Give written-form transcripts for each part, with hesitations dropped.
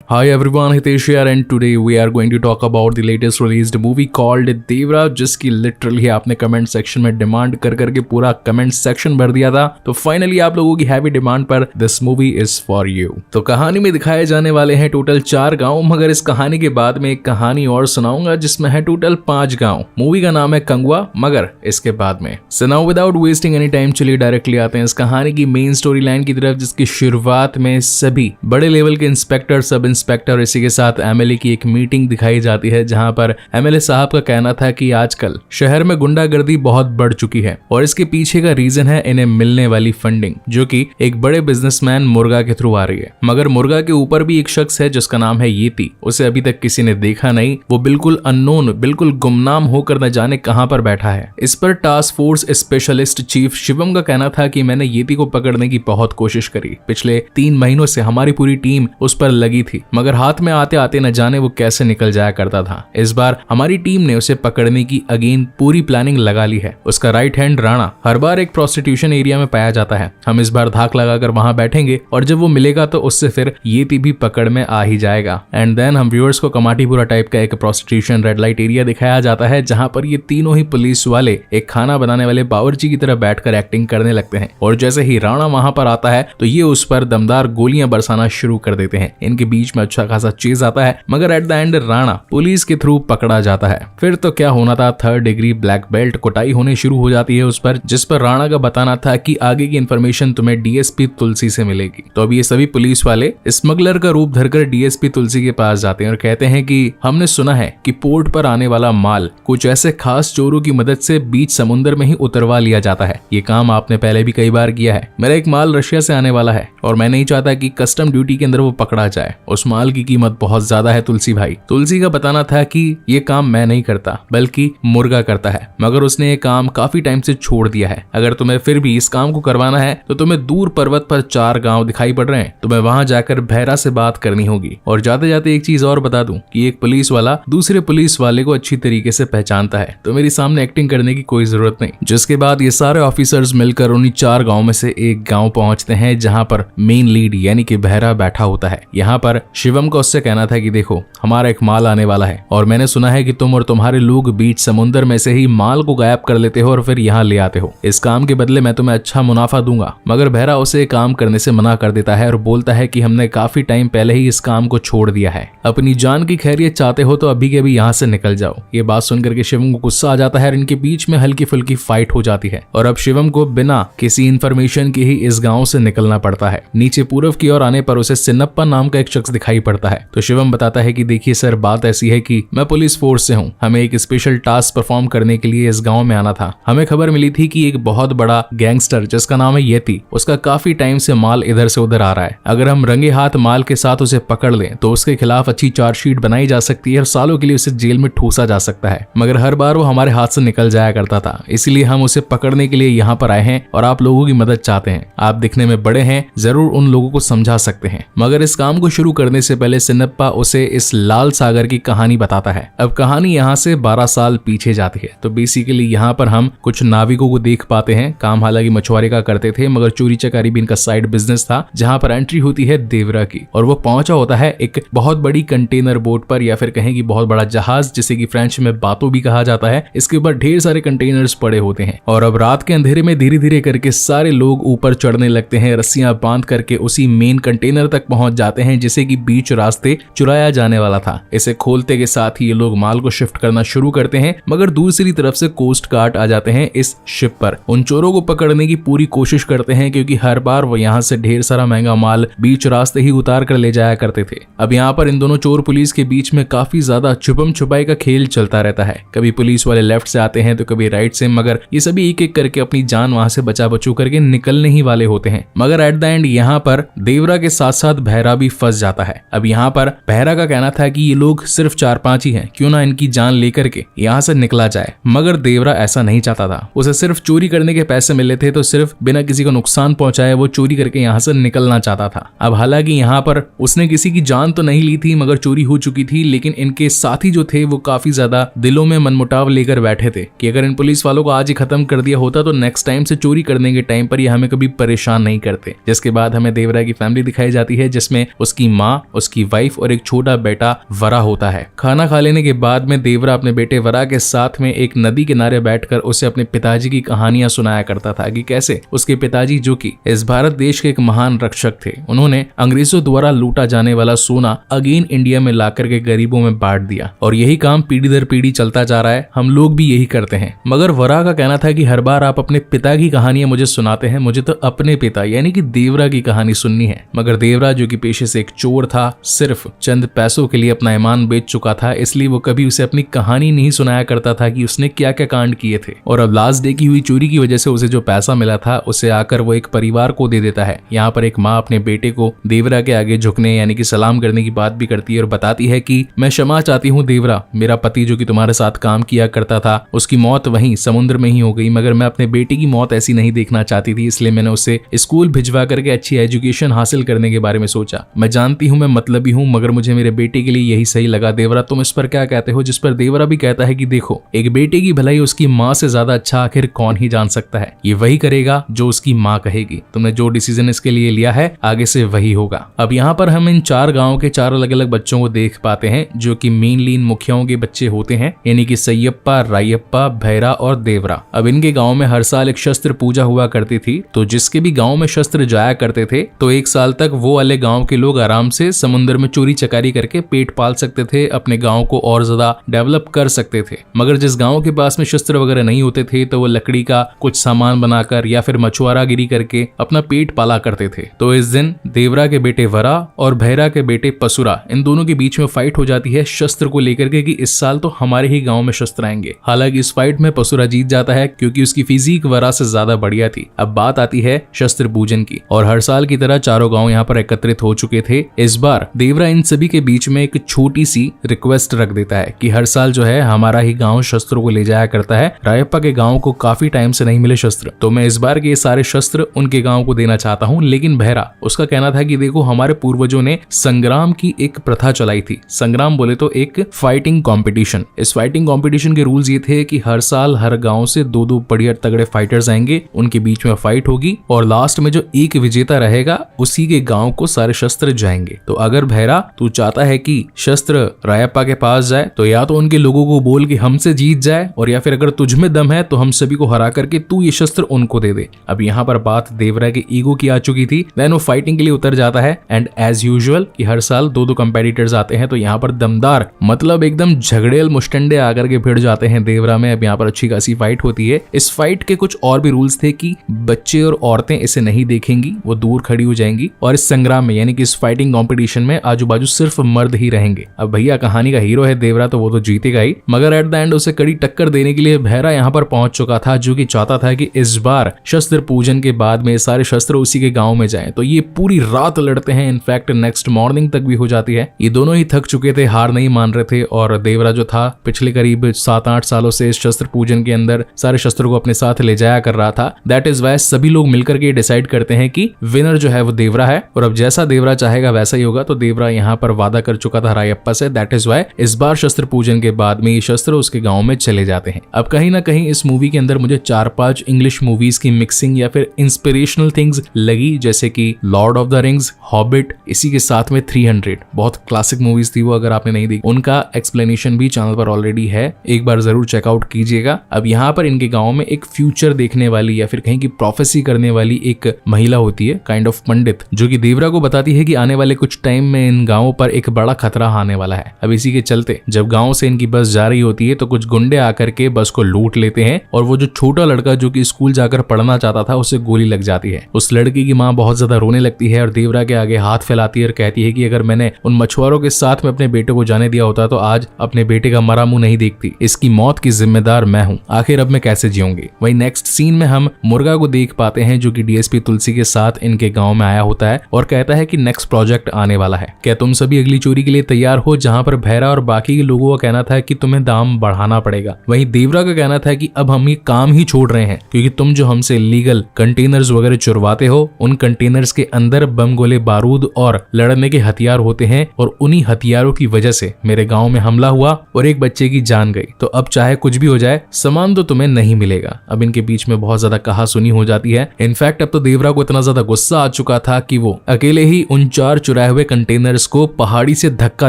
Hi everyone, Hitesh here and today we are going to talk about the latest released movie called देवरा, जिसकी literally आपने comment section में demand कर करके पूरा comment section भर दिया था। तो फाइनली आप लोगों की हैवी डिमांड पर this movie is for you. तो कहानी में दिखाए जाने वाले हैं टोटल 4 गांव, मगर इस कहानी के बाद में एक कहानी और सुनाऊंगा जिसमें है टोटल 5 गांव। मूवी का नाम है कंगवा, मगर इसके बाद में। So now without wasting any time चलिए डायरेक्टली आते हैं इस कहानी की मेन स्टोरी लाइन की तरफ, जिसकी शुरुआत में सभी बड़े लेवल के इंस्पेक्टर, सब इंस्पेक्टर, इसी के साथ एमएलए की एक मीटिंग दिखाई जाती है, जहां पर एमएलए साहब का कहना था कि आजकल शहर में गुंडागर्दी बहुत बढ़ चुकी है और इसके पीछे का रीजन है इन्हें मिलने वाली फंडिंग, जो कि एक बड़े बिजनेसमैन मुर्गा के थ्रू आ रही है। मगर मुर्गा के ऊपर भी एक शख्स है जिसका नाम है येती। उसे अभी तक किसी ने देखा नहीं, वो बिल्कुल अननोन, बिल्कुल गुमनाम होकर न जाने कहां पर बैठा है। इस पर task force specialist chief Shivam का कहना था कि मैंने येती को पकड़ने की बहुत कोशिश करी, पिछले 3 महीनों से हमारी पूरी टीम उस पर लगी थी, मगर हाथ में आते आते न जाने वो कैसे निकल जाया करता था। इस बार हमारी टीम ने उसे पकड़ने की अगेन पूरी प्लानिंग लगा ली है। उसका राइट हैंड राणा हर बार एक प्रोस्टिट्यूशन एरिया में पाया जाता है। हम इस बार धाक लगाकर वहां बैठेंगे और जब वो मिलेगा तो उससे फिर येती भी पकड़ में आ ही जाएगा। एंड देन हम व्यूअर्स को कमाटीपुरा टाइप का एक प्रोस्टिट्यूशन रेड लाइट एरिया दिखाया जाता है, जहां पर ये तीनों ही पुलिस वाले एक खाना बनाने वाले बावर्ची की तरह बैठकर एक्टिंग करने लगते हैं। और जैसे ही राणा वहां पर आता है तो ये उस पर दमदार गोलियां बरसाना शुरू कर देते हैं। इनके बीच में अच्छा खासा चेज आता है, मगर at the end Rana police के थ्रू पकड़ा जाता है। फिर तो क्या होना था, 3rd डिग्री ब्लैक बेल्ट कुटाई होने शुरू हो जाती है उस पर, जिस पर राणा का बताना था कि आगे की इन्फॉर्मेशन तुम्हें डीएसपी तुलसी से मिलेगी। तो अब ये सभी पुलिस वाले स्मगलर का रूप धरकर डीएसपी तुलसी के पास जाते हैं और कहते हैं कि हमने सुना है कि पोर्ट पर आने वाला माल कुछ ऐसे खास चोरों की मदद से बीच समुद्र में ही उतरवा लिया जाता है। ये काम आपने पहले भी कई बार किया है। मेरा एक माल रशिया से आने वाला है और मैं नहीं चाहता कि कस्टम ड्यूटी के अंदर वो पकड़ा जाए। उस माल की कीमत बहुत ज्यादा है तुलसी भाई। तुलसी का बताना था कि ये काम मैं नहीं करता बल्कि मुर्गा करता है, मगर उसने ये काम काफी टाइम से छोड़ दिया है। अगर तुम्हें फिर भी इस काम को करवाना है तो तुम्हें दूर पर्वत पर 4 गांव दिखाई पड़ रहे हैं, तुम्हें वहां जाकर भैरा से बात करनी होगी। और जाते जाते एक चीज और बता दूं कि एक पुलिस वाला दूसरे पुलिस वाले को अच्छी तरीके से पहचानता है, तो मेरे सामने एक्टिंग करने की कोई जरूरत नहीं। जिसके बाद ये सारे ऑफिसर्स मिलकर उन्हीं 4 गांव में से एक गांव पहुंचते हैं, जहां पर मेन लीड यानी कि भैरा बैठा होता है। यहाँ पर शिवम को उससे कहना था कि देखो, हमारा एक माल आने वाला है और मैंने सुना है कि तुम और तुम्हारे लोग बीच समुद्र में से ही माल को गायब कर लेते हो और फिर यहाँ ले आते हो। इस काम के बदले मैं तुम्हें अच्छा मुनाफा दूंगा। मगर भैरा उसे काम करने से मना कर देता है और बोलता है कि हमने काफी टाइम पहले ही इस काम को छोड़ दिया है। अपनी जान की खैरियत चाहते हो तो अभी के अभी यहाँ से निकल जाओ। ये बात सुनकर के शिवम को गुस्सा आ जाता है और इनके बीच में हल्की फुल्की फाइट हो जाती है और अब शिवम को बिना किसी इन्फॉर्मेशन के ही इस गाँव से निकलना पड़ता है। नीचे पूर्व की ओर आने पर उसे सिन्नप्पा नाम का एक शख्स दिखाई पड़ता है। तो शिवम बताता है कि देखिए सर, बात ऐसी है कि मैं पुलिस फोर्स से हूँ, हमें एक स्पेशल टास्क परफॉर्म करने के लिए इस गांव में आना था। हमें खबर मिली थी कि एक बहुत बड़ा गैंगस्टर जिसका नाम है येती, उसका काफी टाइम से माल इधर से उधर आ रहा है। अगर हम रंगे हाथ माल के साथ उसे पकड़ लें तो उसके खिलाफ अच्छी चार्जशीट बनाई जा सकती है और सालों के लिए उसे जेल में ठूसा जा सकता है। मगर हर बार वो हमारे हाथ से निकल जाया करता था, इसलिए हम उसे पकड़ने के लिए यहाँ पर आए हैं और आप लोगों की मदद चाहते हैं। आप दिखने में बड़े हैं, जरूर उन लोगों को समझा सकते हैं। मगर इस काम को शुरू करने से पहले सिन्नप्पा उसे इस लाल सागर की कहानी बताता है। अब कहानी यहाँ से 12 साल पीछे जाती है। तो बेसिकली यहाँ पर हम कुछ नाविकों को देख पाते हैं। काम हालांकि मछुआरे का करते थे, मगर चोरी चकारी भी इनका साइड बिजनेस था, जहाँ पर एंट्री होती है देवरा की और वो पहुंचा होता है एक बहुत बड़ी कंटेनर बोट पर, या फिर कहें कि बहुत बड़ा जहाज, जिसे कि फ्रेंच में बातो भी कहा जाता है। इसके ऊपर ढेर सारे कंटेनर्स पड़े होते हैं और अब रात के अंधेरे में धीरे धीरे करके सारे लोग ऊपर चढ़ने लगते हैं। रस्सियां बांध करके उसी मेन कंटेनर तक पहुंच जाते हैं जिसे कि बीच रास्ते चुराया जाने वाला था। इसे खोलते के साथ ही ये लोग माल को शिफ्ट करना शुरू करते हैं, मगर दूसरी तरफ से कोस्ट गार्ड आ जाते हैं इस शिप पर। उन चोरों को पकड़ने की पूरी कोशिश करते हैं, क्योंकि हर बार वो यहाँ से ढेर सारा महंगा माल बीच रास्ते ही उतार कर ले जाया करते थे। अब यहाँ पर इन दोनों चोर पुलिस के बीच में काफी ज्यादा छुपम छुपाई का खेल चलता रहता है। कभी पुलिस वाले लेफ्ट से आते हैं तो कभी राइट से, मगर ये सभी एक एक करके अपनी जान वहां से बचा बचू करके निकलने ही वाले होते हैं। मगर एट द एंड यहाँ पर देवरा के साथ साथ भैरा भी फंस जाता है। अब यहाँ पर भैरा का कहना था कि ये लोग सिर्फ 4-5 ही हैं, क्यों ना इनकी जान लेकर के यहाँ से निकला जाए। मगर देवरा ऐसा नहीं चाहता था। उसे सिर्फ चोरी करने के पैसे मिले थे, तो सिर्फ बिना किसी को नुकसान पहुंचाए वो चोरी करके यहाँ से निकलना चाहता था। अब हालांकि यहाँ पर उसने किसी की जान तो नहीं ली थी, मगर चोरी हो चुकी थी। लेकिन इनके साथी जो थे वो काफी ज्यादा दिलों में मनमुटाव लेकर बैठे थे कि अगर इन पुलिस वालों को आज ही खत्म कर दिया होता तो नेक्स्ट टाइम से चोरी करने के टाइम पर ये हमें कभी परेशान नहीं करते। जिसके बाद हमें देवरा की फैमिली दिखाई जाती है, जिसमें उसकी माँ उसकी वाइफ और एक छोटा बेटा वरा होता है। खाना खा लेने के बाद में देवरा अपने बेटे वरा के साथ में एक नदी किनारे बैठकर उसे अपने पिताजी की कहानियां सुनाया करता था कि कैसे उसके पिताजी, जो कि इस भारत देश के एक महान रक्षक थे, उन्होंने अंग्रेजों द्वारा लूटा जाने वाला सोना अगेन इंडिया में लाकर के गरीबों में बांट दिया और यही काम पीढ़ी दर पीढ़ी चलता जा रहा है। हम लोग भी यही करते हैं। मगर वरा का कहना था कि हर बार आप अपने पिता की कहानियां मुझे सुनाते हैं, मुझे तो अपने पिता यानी कि देवरा की कहानी सुननी है। मगर देवरा, जो कि पेशे से एक चोर था, सिर्फ चंद पैसों के लिए अपना ईमान बेच चुका था, इसलिए वो कभी उसे अपनी कहानी नहीं सुनाया करता था कि उसने क्या क्या कांड किए थे। और अब लास्ट डे की हुई चोरी की वजह से उसे जो पैसा मिला था उसे आकर वो एक परिवार को दे देता है। यहाँ पर एक माँ अपने बेटे को देवरा के आगे झुकने यानी कि सलाम करने की बात भी करती है और बताती है कि मैं क्षमा चाहती हूँ देवरा, मेरा पति जो कि तुम्हारे साथ काम किया करता था उसकी मौत वहीं समुद्र में ही हो गई, मगर मैं अपने बेटे की मौत ऐसी नहीं देखना चाहती थी, इसलिए मैंने उसे स्कूल भिजवा करके अच्छी एजुकेशन हासिल करने के बारे में सोचा। मैं जानती हूँ मैं मतलबी हूँ, मगर मुझे मेरे बेटे के लिए यही सही लगा। देवरा, तुम इस पर क्या कहते हो? जिस पर देवरा भी कहता है कि देखो, एक बेटे की भलाई उसकी माँ से ज्यादा अच्छा आखिर कौन ही जान सकता है, ये वही करेगा जो उसकी माँ कहेगी। तुमने जो डिसीजन इसके लिए लिया है आगे से वही होगा। अब यहाँ पर हम इन 4 गाँव के 4 अलग अलग बच्चों को देख पाते हैं जो कि मेनली इन मुखियाओं के बच्चे होते हैं, यानी कि सैयप्पा, रायप्पा, भैरा और देवरा। अब इनके गांव में हर साल एक शस्त्र पूजा हुआ करती थी, तो जिसके भी गांव में शस्त्र जाया करते थे तो 1 साल तक वो वाले गांव के लोग आराम से समुद्र में चोरी चकारी करके पेट पाल सकते थे, अपने गांव को और ज्यादा डेवलप कर सकते थे। मगर जिस गांव के पास में शस्त्र वगैरह नहीं होते थे तो वो लकड़ी का कुछ सामान बनाकर या फिर मछुआरागिरी करके अपना पेट पाला करते थे। तो इस दिन देवरा के बेटे वरा और भैरा के बेटे पसुरा, इन दोनों के बीच में फाइट हो जाती है शस्त्र को लेकर के कि इस साल तो हमारे ही गांव में शस्त्र आएंगे। हालांकि इस फाइट में पसुरा जीत जाता है क्योंकि उसकी फिजिक वरा से ज्यादा बढ़िया थी। अब बात आती है शस्त्र पूजन की, और हर साल की तरह चारों गांव यहाँ पर एकत्रित हो चुके थे। इस बार देवरा इन सभी के बीच में एक छोटी सी रिक्वेस्ट रख देता है कि हर साल जो है हमारा ही गांव शस्त्रों को ले जाया करता है, रायप्पा के गांव को काफी टाइम से नहीं मिले शस्त्र, तो मैं इस बार के ये सारे शस्त्र उनके गांव को देना चाहता हूँ। लेकिन भैरा, उसका कहना था कि देखो, हमारे पूर्वजों ने संग्राम की एक प्रथा चलाई थी। संग्राम बोले तो एक फाइटिंग कॉम्पिटिशन। इस फाइटिंग कॉम्पिटिशन के रूल्स ये थे कि हर साल हर गांव से 2-2 बढ़िया तगड़े फाइटर्स आएंगे, उनके बीच में फाइट होगी और लास्ट में जो एक विजेता रहेगा उसी के गांव को सारे शस्त्र जाएंगे। तो अगर भैरा तू चाहता है कि शस्त्र रायप्पा के पास जाए तो या तो उनके लोगों को बोल कि हमसे जीत जाए, और या फिर अगर तुझ में दम है तो हम सभी को हरा करके तू ये शस्त्र उनको दे दे। अब यहाँ पर बात देवरा के ईगो की आ चुकी थी। देन वो फाइटिंग के लिए उतर जाता है एंड एज यूजुअल कि हर साल 2-2 कंपेटिटर्स आते हैं, तो यहाँ पर दमदार मतलब एकदम झगड़ेल मुस्टंडे आकर के भिड़ जाते हैं देवरा में। अब यहाँ पर अच्छी खासी फाइट होती है। इस फाइट के कुछ और भी रूल्स थे कि बच्चे और औरतें इसे नहीं देखेंगी, वो दूर खड़ी हो जाएंगी, और इस संग्राम में यानी कि इस फाइटिंग कॉम्पिटिशन में आजू बाजू सिर्फ मर्द ही रहेंगे। अब भैया कहानी का हीरो है देवरा, तो वो तो जीतेगा ही, मगर एट द एंड उसे कड़ी टक्कर देने के लिए भैरा यहाँ पर पहुंच चुका था, जो कि चाहता था कि इस बार शस्त्र पूजन के बाद में सारे शस्त्र उसी के गांव में जाएं। तो ये पूरी रात लड़ते हैं, इनफैक्ट नेक्स्ट मॉर्निंग तक भी हो जाती है। ये दोनों ही थक चुके थे, हार नहीं मान रहे थे, और देवरा जो था पिछले करीब 7-8 सालों से इस शस्त्र पूजन के अंदर सारे शस्त्रों को अपने साथ ले जाया कर रहा था। दैट इज वाई सभी लोग मिलकर के डिसाइड करते हैं कि विनर जो है वो देवरा है, और अब जैसा देवरा चाहेगा वैसा ही होगा। तो देवरा यहाँ पर वादा कर चुका था रायप्पा से, दैट इज वाई इस बार शस्त्र पूजन के बाद में ये शस्त्र उसके गांव में चले जाते हैं। अब कहीं ना कहीं इस मूवी के अंदर मुझे 4-5 इंग्लिश मूवीज की मिक्सिंग या फिर इंस्पिरेशनल थिंग्स लगी, जैसे कि Lord of the rings, hobbit, इसी के साथ में 300 बहुत क्लासिक मूवीज थी वो, अगर आपने नहीं देखी उनका एक्सप्लेनेशन भी चैनल पर ऑलरेडी है, एक बार जरूर चेकआउट कीजिएगा। अब यहाँ पर इनके गांव में एक फ्यूचर देखने वाली या फिर कहीं की प्रोफेसी करने वाली एक महिला होती है, काइंड ऑफ पंडित, जो कि देवरा को बताती है कि आने वाले कुछ टाइम में इन गांवों पर एक बड़ा खतरा आने वाला है। अब इसी के चलते जब गांव से इनकी बस जा रही होती है तो कुछ गुंडे आकर के बस को लूट लेते हैं, और वो जो छोटा लड़का जो कि स्कूल जाकर पढ़ना चाहता था उसे गोली लग जाती है। उस लड़की की माँ बहुत ज्यादा रोने लगती है और देवरा के आगे हाथ फैलाती है और कहती है कि अगर मैंने उन मछुआरों के साथ में अपने बेटे को जाने दिया होता तो आज अपने बेटे का मरा मुंह नहीं देखती। इसकी मौत की जिम्मेदार मैं हूँ, आखिर अब मैं कैसे जीऊंगी। वही नेक्स्ट सीन में हम मुर्गा को देख पाते हैं जो कि डीएसपी तुलसी के साथ इनके गांव में आया होता है और कहता है कि नेक्स्ट प्रोजेक्ट आने वाला है, क्या तुम सभी अगली चोरी के लिए तैयार हो। जहां पर भैरा और बाकी के लोगों का कहना था कि तुम्हें दाम बढ़ाना पड़ेगा। वहीं देवरा का कहना था कि अब हम ये काम ही छोड़ रहे हैं, क्योंकि तुम जो हमसे लीगल कंटेनर्स वगैरह चुरवाते हो, उन कंटेनर्स के अंदर बम, गोले, बारूद और लड़ने के हथियार होते हैं, और उन्हीं हथियारों की वजह से मेरे गांव में हमला हुआ और एक बच्चे की जान गई। तो अब चाहे कुछ भी हो जाए, सामान तो तुम्हें नहीं मिलेगा। अब इनके बीच में बहुत ज्यादा कहासुनी हो जाती है। इनफैक्ट अब तो देवरा को इतना ज्यादा गुस्सा आ चुका था कि वो अकेले ही उन 4 उठाए हुए कंटेनर्स को पहाड़ी से धक्का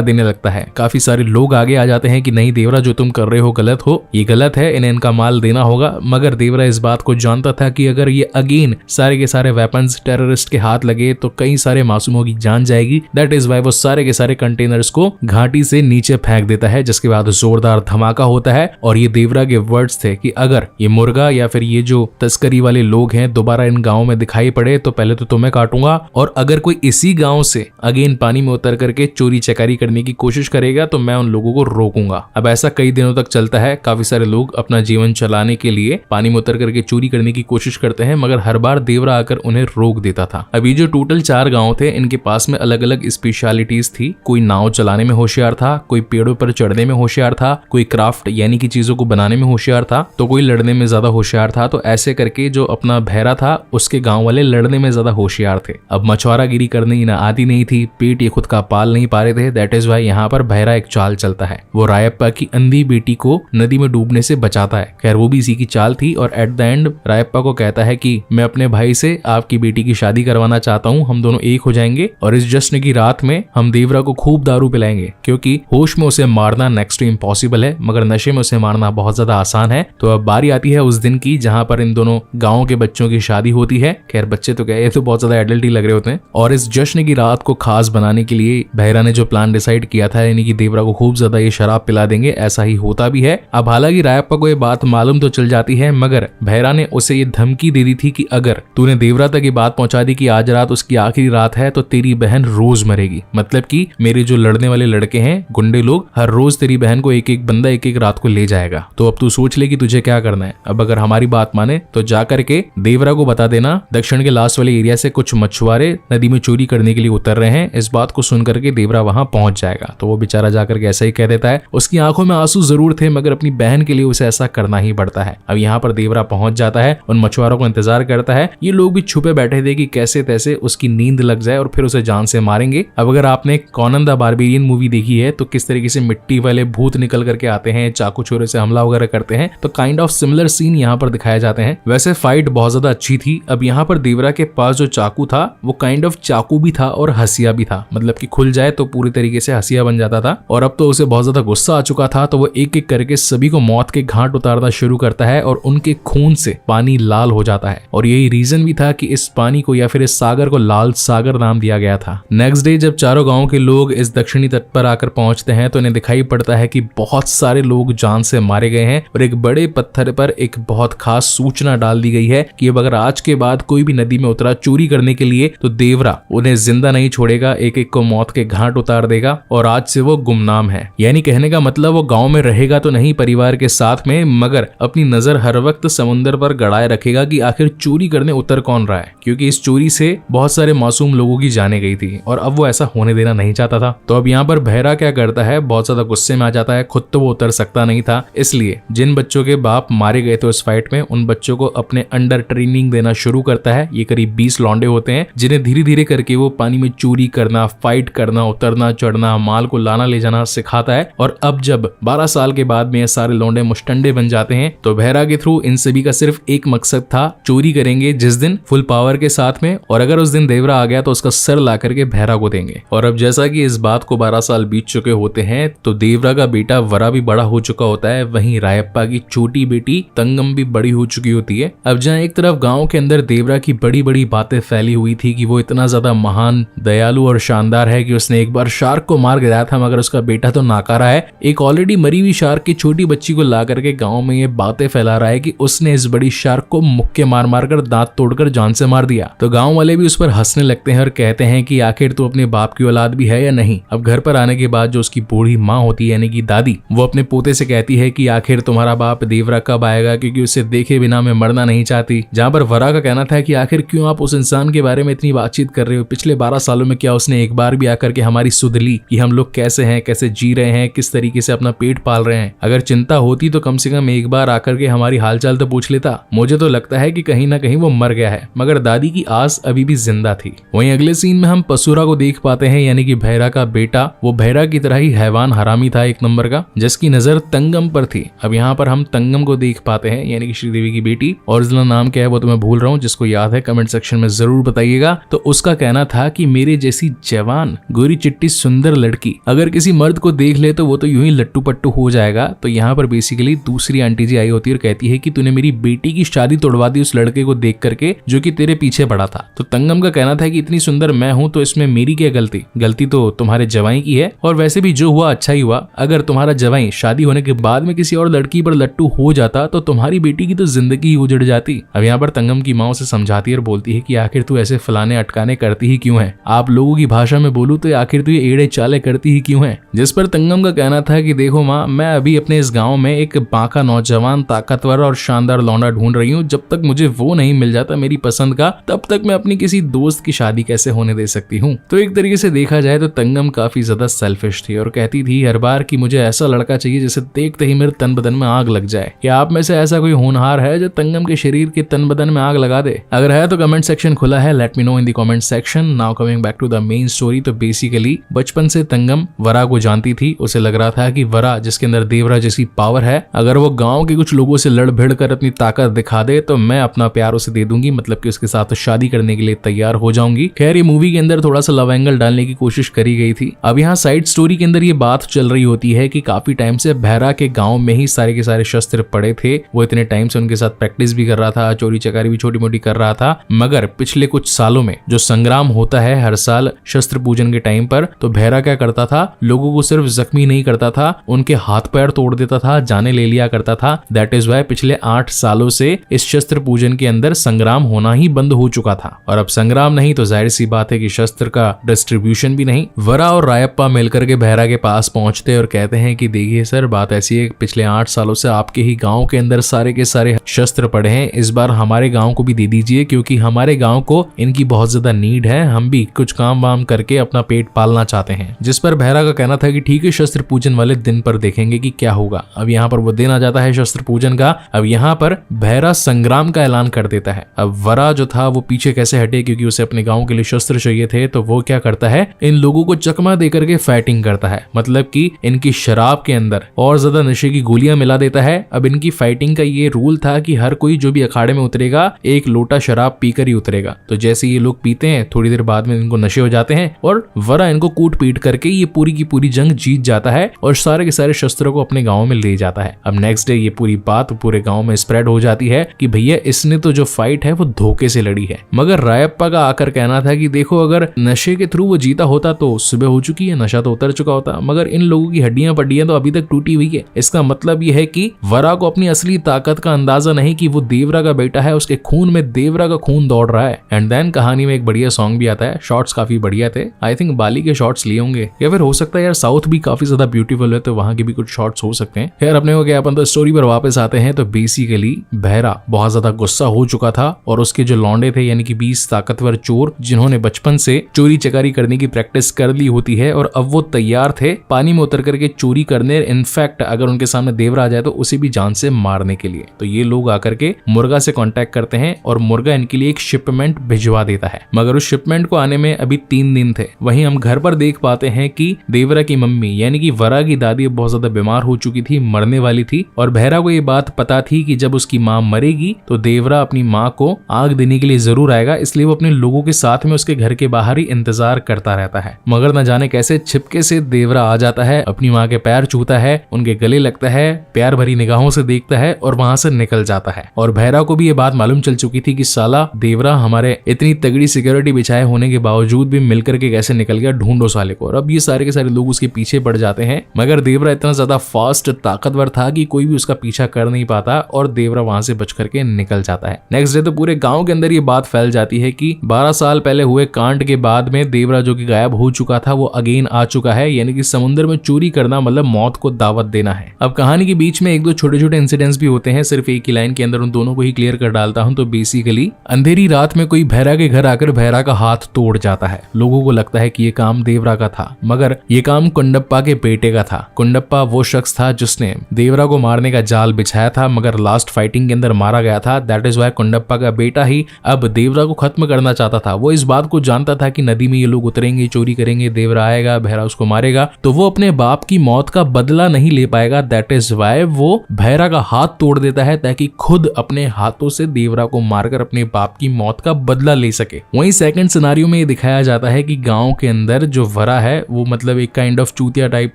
देने लगता है। काफी सारे लोग आगे आ जाते हैं कि नहीं देवरा, जो तुम कर रहे हो गलत हो, ये गलत है, इन्हें इनका माल देना होगा। मगर देवरा इस बात को जानता था कि अगर ये अगेन सारे के सारे वेपन्स टेररिस्ट के हाथ लगे तो कई सारे मासूमों की जान जाएगी। दैट इज वाई वो सारे के सारे कंटेनर्स को घाटी से नीचे फेंक देता है, जिसके बाद जोरदार धमाका होता है। और ये देवरा के वर्ड्स थे कि अगर ये मुर्गा या फिर ये जो तस्करी वाले लोग हैं दोबारा इन गाँव में दिखाई पड़े तो पहले तो तुम्हें काटूंगा, और अगर कोई इसी गाँव से अगेन पानी में उतर करके चोरी चकारी करने की कोशिश करेगा तो मैं उन लोगों को रोकूंगा। अब ऐसा कई दिनों तक चलता है। काफी सारे लोग अपना जीवन चलाने के लिए पानी में उतर करके चोरी करने की कोशिश करते हैं, मगर हर बार देवरा आकर उन्हें रोक देता था। अभी जो टोटल 4 गांव थे, इनके पास में अलग अलग स्पेशलिटीज थी। कोई नाव चलाने में होशियार था, कोई पेड़ों पर चढ़ने में होशियार था, कोई क्राफ्ट यानी कि चीजों को बनाने में होशियार था, तो कोई लड़ने में ज्यादा होशियार था। तो ऐसे करके जो अपना भैरा था उसके गांव वाले लड़ने में ज्यादा होशियार थे। अब मछुआरागिरी करने ना आती नहीं थी, पेट ये खुद का पाल नहीं पा रहे थे। दैट इज वाई यहाँ पर भैरा एक चाल चलता है। वो रायप्पा की अंधी बेटी को नदी में डूबने से बचाता है। खैर वो भी इसी की चाल थी, और एट द एंड रायप्पा को कहता है कि मैं अपने भाई से आपकी बेटी की शादी करवाना चाहता हूँ, हम दोनों एक हो जाएंगे और इस जश्न की रात में हम देवरा को खूब दारू पिलाएंगे, क्योंकि होश में उसे मारना नेक्स्ट टू इम्पॉसिबल है मगर नशे में उसे मारना बहुत ज्यादा आसान है। तो अब बारी आती है उस दिन की जहाँ पर इन दोनों गाँव के बच्चों की शादी होती है। खैर बच्चे तो क्या, ये तो बहुत ज्यादा एडल्ट ही लग रहे होते हैं। और इस जश्न की रात को खास बनाने के लिए भैरा ने जो प्लान डिसाइड किया था, यानी कि देवरा को खूब ज्यादा ये शराब पिला देंगे, ऐसा ही होता भी है। अब हालांकि रायप्पा को ये बात मालूम तो चल जाती है, मगर भैरा ने उसे ये धमकी दे दी थी कि अगर तूने देवरा तक ये बात पहुंचा दी कि आज रात उसकी आखिरी रात है तो तेरी बहन रोज मरेगी। मतलब कि मेरे जो लड़ने वाले लड़के हैं, गुंडे लोग, हर रोज तेरी बहन को एक एक बंदा एक एक रात को ले जाएगा। तो अब तू सोच ले कि तुझे क्या करना है। अब अगर हमारी बात माने तो जाकर के देवरा को बता देना दक्षिण के लास्ट वाले एरिया से कुछ मछुआरे नदी में चोरी करने के लिए उतर रहे हैं। इस बात को सुनकर के देवरा वहां पहुंच जाएगा। तो वो बेचारा जाकर के ऐसा ही कह देता है। उसकी आंखों में आंसू जरूर थे, मगर अपनी बहन के लिए उसे ऐसा करना ही पड़ता है। अब यहाँ पर देवरा पहुंच जाता है, उन मछुआरों को इंतजार करता है। ये लोग भी छुपे बैठे थे कि कैसे तैसे उसकी नींद लग जाए और फिर उसे जान से मारेंगे। अब अगर आपने कॉनन द बारबेरियन मूवी देखी है तो किस तरीके से मिट्टी वाले भूत निकल करके आते हैं, चाकू छोरे से हमला वगैरह करते हैं, तो काइंड ऑफ सिमिलर सीन यहाँ पर दिखाए जाते हैं। वैसे फाइट बहुत ज्यादा अच्छी थी। अब यहाँ पर देवरा के पास जो चाकू था वो काइंड ऑफ चाकू भी था और हसिया भी था, मतलब कि खुल जाए तो पूरी तरीके से हसिया बन जाता था। और अब तो उसे बहुत ज्यादा गुस्सा आ चुका था, तो वो एक एक करके सभी को मौत के घाट उतारना शुरू करता है और उनके खून से पानी लाल हो जाता है। और यही रीजन भी था कि इस पानी को या फिर इस सागर को लाल सागर नाम दिया गया था। नेक्स्ट डे जब चारों गांव के लोग इस दक्षिणी तट पर आकर पहुंचते हैं तो इन्हें दिखाई पड़ता है कि बहुत सारे लोग जान से मारे गए हैं और एक बड़े पत्थर पर एक बहुत खास सूचना डाल दी गई है कि अब अगर आज के बाद कोई भी नदी में उतरा चोरी करने के लिए तो देवरा उन्हें जिंदा नहीं छोड़ेगा, एक एक को मौत के घाट उतार देगा और आज से वो गुमनाम है। यानी कहने का मतलब वो गांव में रहेगा तो नहीं परिवार के साथ में, मगर अपनी नजर हर वक्त समुद्र पर गड़ाए रखेगा कि आखिर चोरी करने उतर कौन रहा है, क्योंकि इस चोरी से बहुत सारे मासूम लोगों की जाने गई थी और अब वो ऐसा होने देना नहीं चाहता था। तो अब यहाँ पर भैरा क्या करता है, बहुत ज्यादा गुस्से में आ जाता है। खुद तो वो उतर सकता नहीं था, इसलिए जिन बच्चों के बाप मारे गए थे उस फाइट में, उन बच्चों को अपने अंडर ट्रेनिंग देना शुरू करता है। ये करीब 20 लौंडे होते हैं जिन्हें धीरे धीरे करके वो पानी में चोरी करना, फाइट करना, उतरना चढ़ना, माल को लाना ले जाना सिखाता है। और अब जब 12 साल के बाद में ये सारे लौंडे मुस्टंडे बन जाते हैं तो भैरा के थ्रू इन सभी का सिर्फ एक मकसद था, चोरी करेंगे जिस दिन फुल पावर के साथ में, और अगर उस दिन देवरा आ गया तो उसका सर ला करके भैरा को देंगे। और अब जैसा कि इस बात को 12 साल बीत चुके होते हैं तो देवरा का बेटा वरा भी बड़ा हो चुका होता है, वहीं रायप्पा की छोटी बेटी तंगम भी बड़ी हो चुकी होती है। अब जहाँ एक तरफ गांव के अंदर देवरा की बड़ी बड़ी बातें फैली हुई थी कि वो इतना ज्यादा महान, दयालु और शानदार है कि उसने एक बार शार्क को मार गिराया था, मगर उसका बेटा तो नाकारा है, एक ऑलरेडी मरी हुई शार्क की छोटी बच्ची को ला करके गांव में ये बातें फैला रहा है कि उसने इस बड़ी शार्क को मुक्के मार मार कर दांत तोड़कर जान से मार दिया। तो गांव वाले भी उस पर हंसने लगते हैं और कहते हैं कि आखिर तो अपने बाप की औलाद भी है या नहीं। अब घर पर आने के बाद जो उसकी बूढ़ी माँ होती है यानी कि दादी, वो अपने पोते से कहती है कि आखिर तुम्हारा बाप देवरा कब आएगा, क्योंकि उसे देखे बिना मैं मरना नहीं चाहती। जहाँ पर वरा का कहना था कि आखिर क्यों आप उस इंसान के बारे में इतनी बातचीत कर रहे हो, पिछले 12 सालों में क्या उसने एक बार भी आकर के हमारी सुध ली कि हम लोग कैसे हैं, कैसे जी रहे हैं, किस तरीके से अपना पेट पाल रहे हैं। अगर चिंता होती तो कम से कम एक बार आकर के हमारी हालचाल तो पूछ लेता। मुझे तो लगता है कि कहीं ना कहीं वो मर गया है, मगर दादी की आस अभी भी जिंदा थी। वहीं अगले सीन में हम पसूरा को देख पाते हैं, यानी कि भैरा का बेटा। वो भैरा की तरह ही हैवान हरामी था एक नंबर का, जिसकी नजर तंगम पर थी। अब यहाँ पर हम तंगम को देख पाते हैं, यानी कि श्रीदेवी की बेटी। ओरिजिनल नाम क्या है वो तो मैं भूल रहा हूँ, जिसको याद है कमेंट सेक्शन में जरूर बताइएगा। तो उसका कहना था कि मेरे जैसी जवान गोरी चिट्टी सुंदर लड़की अगर किसी मर्द को देख ले तो वो तो यूं ही लट्टू पट्टू हो जाएगा। तो यहाँ पर बेसिकली दूसरी आंटी जी आई होती है और कहती है कि तूने मेरी बेटी की शादी तोड़वा दी उस लड़के को देख करके जो कि तेरे पीछे पड़ा था। तो तंगम का कहना था कि इतनी सुंदर मैं हूं तो इसमें मेरी क्या गलती, गलती तो तुम्हारे जवाई की है। और वैसे भी जो हुआ अच्छा ही हुआ, अगर तुम्हारा जवाई शादी होने के बाद में किसी और लड़की पर लट्टू हो जाता तो तुम्हारी बेटी की तो जिंदगी ही उजड़ जाती। अब यहाँ पर तंगम की माँ उसे समझाती है और बोलती है कि आखिर तू ऐसे फलाने अटकाने करती ही क्यों है, आप लोगों की भाषा में बोलूं तो आखिर तू ये एड़े चाले करती ही क्यों है। जिस पर तंगम का कहना था कि देखो माँ, मैं अभी अपने इस गाँव में एक बांका नौजवान ताकतवर और शानदार लौंडा ढूंढ रही हूँ, जब तक मुझे वो नहीं मिल जाता मेरी पसंद का तब तक मैं अपनी किसी दोस्त की शादी कैसे होने दे सकती हूँ। तो एक तरीके से देखा जाए तो तंगम काफी ज्यादा सेल्फिश थी और कहती थी हर बार कि मुझे ऐसा लड़का चाहिए जिसे देखते ही मेरे तन बदन में आग लग जाए। क्या आप में से ऐसा कोई होनहार है जो तंगम के शरीर के तन बदन में आग लगा दे? अगर है तो कमेंट सेक्शन खुला है, let me know in the comment section. Now coming back to the main story. तो बेसिकली बचपन से तंगम वरा को जानती थी। उसे लग रहा था कि वरा जिसके अंदर देवरा जैसी पावर है, अगर वो गाँव के कुछ लोगों से लड़ भिड़ कर अपनी ताकत दिखा दे तो मैं अपना प्यार उसे दे दूंगी, मतलब कि उसके साथ शादी करने के लिए तैयार हो जाऊंगी। खैर ये मूवी के अंदर थोड़ा सा लव एंगल डालने की कोशिश करी गई थी। अब यहाँ साइड स्टोरी के अंदर ये बात चल रही होती है कि काफी टाइम से बहरा के गांव में ही सारे के सारे शस्त्र पड़े थे। वो इतने टाइम से उनके साथ प्रैक्टिस भी कर रहा था, चोरी चकारी भी छोटी मोटी कर रहा था। मगर पिछले कुछ सालों में जो संग्राम होता है हर साल शस्त्र पूजन के टाइम पर, तो बहरा क्या करता था, लोगों को सिर्फ जख्मी नहीं करता था, उनके हाथ पैर तोड़ देता था, जाने ले लिया करता था। दैट इज वाई पिछले 8 सालों से इस शस्त्र पूजन के अंदर संग्राम होना ही बंद हो चुका था। और अब संग्राम नहीं तो जाहिर सी बात है कि शस्त्र का डिस्ट्रीब्यूशन भी नहीं। वरा और रायप्पा मिलकर के बहरा के पास पहुंचते और कहते हैं कि देखिए सर, बात ऐसी है पिछले 8 सालों से आपके ही गांव के अंदर सारे के सारे शस्त्र पड़े हैं, इस बार हमारे गांव को भी दे दीजिए क्योंकि हमारे गांव को इनकी बहुत ज्यादा नीड है, हम भी कुछ काम वाम करके अपना पेट पालना चाहते हैं। जिस पर बहरा का कहना था कि ठीक है, शस्त्र पूजन वाले दिन पर देखेंगे कि क्या होगा। अब यहाँ पर वो दिन आ जाता है शस्त्र पूजन का। अब यहाँ पर बहरा संग्राम का ऐलान कर देता है। अब वरा जो था वो पीछे कैसे हटे, क्योंकि उसे अपने गांव के लिए शस्त्र चाहिए थे। तो वो क्या करता है, इन लोगों को चकमा दे करके फाइटिंग करता है, मतलब कि इनकी शराब के अंदर और ज्यादा नशे की गोलियां मिला देता है। अब इनकी फाइटिंग का ये रूल था कि हर कोई जो भी अखाड़े में उतरेगा एक लोटा शराब पीकर ही उतरेगा। तो जैसे ये लोग पीते हैं थोड़ी देर बाद में इनको नशे हो जाते हैं और वरा इनको कूट पीट करके ये पूरी की पूरी जंग जीत जाता है और सारे के सारे शस्त्रों को अपने गाँव में ले जाता है। अब नेक्स्ट डे ये पूरी बात पूरे गाँव में स्प्रेड हो जाती है कि भैया इसने तो जो फाइट है वो धोखे से लड़ी है। मगर रायप्पा का आकर कहना था कि देखो, अगर नशे के थ्रू वो जीता होता तो सुबह हो चुकी है, नशा तो उतर चुका होता, मगर इन लोगों की हड्डियां पड्डियां तो अभी तक टूटी हुई है। इसका मतलब यह है कि वरा को अपनी असली ताकत का अंदाजा नहीं कि वो देवरा का बेटा है, उसके खून में देवरा का खून दौड़ रहा है। एंड देन कहानी में एक बढ़िया सॉन्ग भी आता है, शॉट्स काफी बढ़िया थे। आई थिंक बाली के शॉट्स लिए होंगे या फिर हो सकता है यार साउथ भी काफी ज्यादा ब्यूटीफुल है तो वहां के भी कुछ शॉट्स हो सकते हैं। यार अपने को क्या, अपन तो स्टोरी पर वापस आते हैं। तो बेसिकली बहरा बहुत ज्यादा गुस्सा हो चुका था और उसके जो लौंडे थे यानी कि 20 ताकतवर चोर जिन्होंने बचपन से चोरी चकारी करने की प्रैक्टिस कर ली होती है और अब वो तैयार थे पानी में उतर करके चोरी करने, इनफैक्ट अगर उनके सामने देवरा आ जाए तो उसे भी जान से मारने के लिए। तो ये लोग आकर के मुर्गा से कांटेक्ट करते हैं और मुर्गा इनके लिए एक शिपमेंट भिजवा देता है। मगर उस शिपमेंट को आने में अभी 3 दिन थे। वहीं हम घर पर देख पाते हैं कि देवरा की मम्मी यानी कि वरा की दादी बहुत ज्यादा बीमार हो चुकी थी, मरने वाली थी और बहरा को ये बात पता थी कि जब उसकी माँ मरेगी तो देवरा अपनी माँ को आग देने के लिए जरूर आएगा, इसलिए वो अपने लोगों के साथ में उसके घर के बाहर ही इंतजार करता रहता है। मगर न जाने कैसे छिपके से देवरा आ जाता है, अपनी माँ के पैर छूता है, उनके गले लगता है, प्यार भरी निगाहों से देखता है और वहां से निकल जाता है। और बहरा को भी ये बात मालूम चल चुकी थी कि साला देवरा हमारे इतनी तगड़ी सिक्योरिटी बिछाए होने के बावजूद भी मिलकर के कैसे निकल गया, ढूंढो साले को। और अब ये सारे के सारे लोग उसके पीछे पड़ जाते हैं, मगर देवरा इतना ज्यादा फास्ट ताकतवर था कि कोई भी उसका पीछा कर नहीं पाता और देवरा वहां से बच करके निकल जाता है। नेक्स्ट डे तो पूरे गांव के अंदर ये बात फैल जाती है कि 12 साल पहले हुए कांड के बाद में देवरा जो कि गायब हो चुका था वो अगेन आ चुका है, यानी कि समुद्र में चोरी करना मतलब मौत को दावत देना है। अब कहानी के बीच में 1-2 छोटे छोटे इंसिडेंट्स भी होते हैं, सिर्फ एक ही लाइन के अंदर उन दोनों को ही क्लियर कर डालता हूं। तो बेसिकली अंधेरी रात में कोई बहरा के घर आकर बहरा का हाथ तोड़ जाता है। लोगों को लगता है कि ये काम देवरा का था, मगर ये काम कुंडप्पा के बेटे का था। कुंडप्पा वो शख्स था जिसने देवरा को मारने का जाल बिछाया था, मगर लास्ट फाइटिंग के अंदर मारा गया था। दैट इज वाई कुंडप्पा का बेटा ही अब देवरा को खत्म करना चाहता था। वो इस बात को जानता था कि नदी में ये लोग उतरेंगे, चोरी करेंगे, देवरा आएगा, बहरा उसको मारेगा, तो वो अपने बाप की मौत का बदला नहीं ले पाएगा। दैट इज वाई वो बहरा का हाथ तोड़ देता है ताकि खुद अपने हाथों से देवरा को मारकर अपने बाप की मौत का बदला ले सके। वहीं सेकंड सिनेरियो में ये दिखाया दिखाया जाता है कि गांव के अंदर जो वरा है वो मतलब एक काइंड ऑफ चूतिया टाइप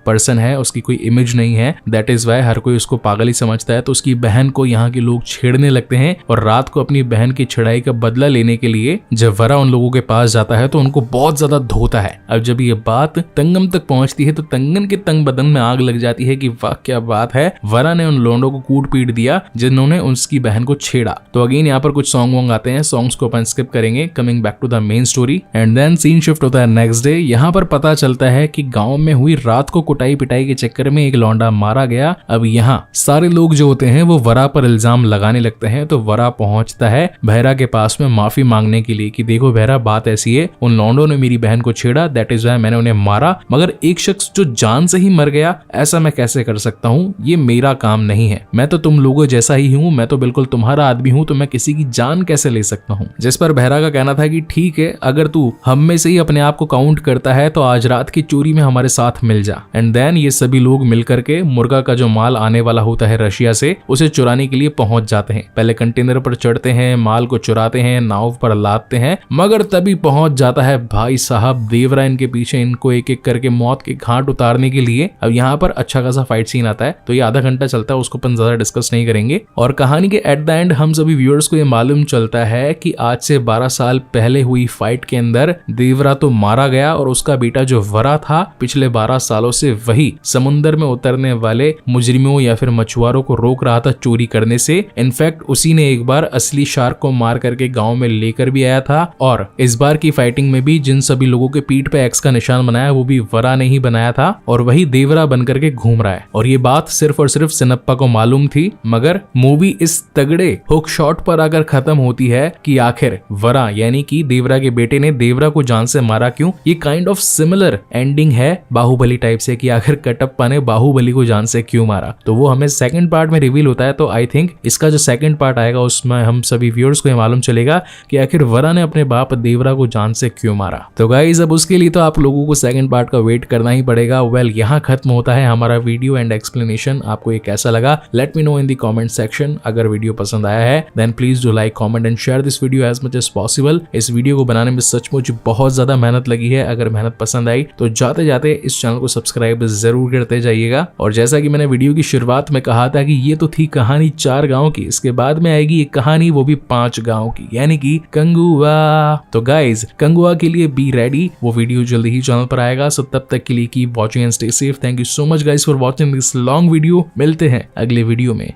पर्सन है, उसकी कोई इमेज नहीं है, दैट इज वाई हर कोई उसको पागल ही समझता है। तो उसकी बहन को यहाँ के लोग छेड़ने लगते हैं और रात को अपनी बहन की छड़ाई का बदला लेने के लिए जब वरा उन लोगों के पास जाता है तो उनको बहुत ज्यादा धोता है। अब जब ये बात तंगम तक पहुंचती है तो तंगन के तंग बदन में आग लग जाती है कि वाह क्या बात है, वरा ने उन लोंडों को कूट पीट दिया जिन्होंने उसकी बहन को छेड़ा। तो अगेन यहाँ पर कुछ सॉन्ग वॉन्ग आते हैं, सॉन्ग्स को अपन स्किप करेंगे। Coming back to the main story and then scene shift होता है नेक्स्ट डे। यहाँ पर पता चलता है कि गांव में हुई रात को कुटाई पिटाई के चक्कर में एक लौंडा मारा गया। अब यहाँ सारे लोग जो होते हैं वो वरा पर इल्जाम लगाने लगते हैं। तो वरा पहुंचता है बहरा के पास में माफी मांगने के लिए कि देखो बहरा बात ऐसी है, उन लौंडों ने मेरी बहन को छेड़ा, दैट इज वाई मैंने उन्हें मारा, मगर एक शख्स जो जान से ही मर गया ऐसा मैं कैसे कर सकता हूँ, ये मेरा काम नहीं है, मैं तो तुम लोगों जैसा ही हूँ, मैं तो बिल्कुल तुम्हारा आदमी हूँ, तो मैं किसी की जान कैसे ले सकता हूँ। जिस पर बहरा का कहना था कि ठीक है, अगर तू हम में से ही अपने आप को काउंट करता है तो आज रात की चोरी में हमारे साथ मिल जा। एंड देन ये सभी लोग मिलकर के मुर्गा का जो माल आने वाला होता है रशिया से, उसे चुराने के लिए पहुंच जाते हैं। पहले कंटेनर पर चढ़ते हैं, माल को चुराते हैं, नाव पर लादते हैं, मगर तभी पहुंच जाता है भाई साहब देवरा इनके पीछे, इनको एक एक करके मौत के घाट उतारने के लिए। अब यहाँ पर अच्छा खासा फाइट सीन आता है, तो ये आधा घंटा चलता है, उसको अपन ज्यादा डिस्कस नहीं करेंगे। और कहानी के एट द एंड हम सभी व्यूअर्स को ये मालूम चलता है कि आज से 12 साल पहले हुई फाइट के अंदर देवरा तो मारा गया और उसका बेटा जो वरा था पिछले 12 सालों से वही समुद्र में उतरने वाले मुजरिमों या फिर मछुआरों को रोक रहा था चोरी करने से। इनफैक्ट उसी ने एक बार असली शार्क को मार करके गांव में लेकर भी आया था और इस बार की फाइटिंग में भी जिन सभी लोगों के पीठ पे एक्स का निशान बनाया वो भी वरा ने ही बनाया था और वही देवरा बनकर के घूम रहा है। और ये बात सिर्फ और सिर्फ सिनप्पा को मालूम थी, मगर मूवी इस तगड़े हुक शॉट पर आकर खत्म होती है कि आखिर वरा यानी कि देवरा के बेटे ने देवरा को जान से मारा क्यों। ये काइंड ऑफ सिमिलर एंडिंग है बाहुबली टाइप से कि आखिर कटप्पा ने बाहुबली को जान से क्यों मारा। तो वो हमें सेकंड पार्ट में रिवील होता है। तो आई थिंक इसका जो सेकंड पार्ट आएगा उसमें हम सभी व्यूअर्स को ये मालूम चलेगा कि आखिर वरा ने अपने बाप देवरा को जान से क्यों मारा। तो गाइस अब उसके लिए तो आप लोगों को सेकंड पार्ट का वेट करना ही पड़ेगा। वेल यहाँ खत्म होता है हमारा वीडियो एंड एक्सप्लेनेशन। आपको ये कैसा लगा let me know in the comment section. अगर वीडियो पसंद आया है then please do like, comment and share this video as much as possible. इस वीडियो को बनाने में सचमुच बहुत ज्यादा मेहनत लगी है। अगर मेहनत पसंद आई तो जाते जाते इस चैनल को सब्सक्राइब जरूर करते जाइएगा। और जैसा कि मैंने वीडियो की शुरुआत में कहा था कि ये तो थी कहानी 4 गांव की, इसके बाद में आएगी एक कहानी वो भी 5 गांव की, यानी कि कंगुआ। तो गाइज कंगुआ के लिए बी रेडी, वो वीडियो जल्दी ही चैनल पर आएगा। सो तब तक के लिए keep watching and stay safe. Thank you so much guys for watching this long video. मिलते हैं अगले वीडियो में।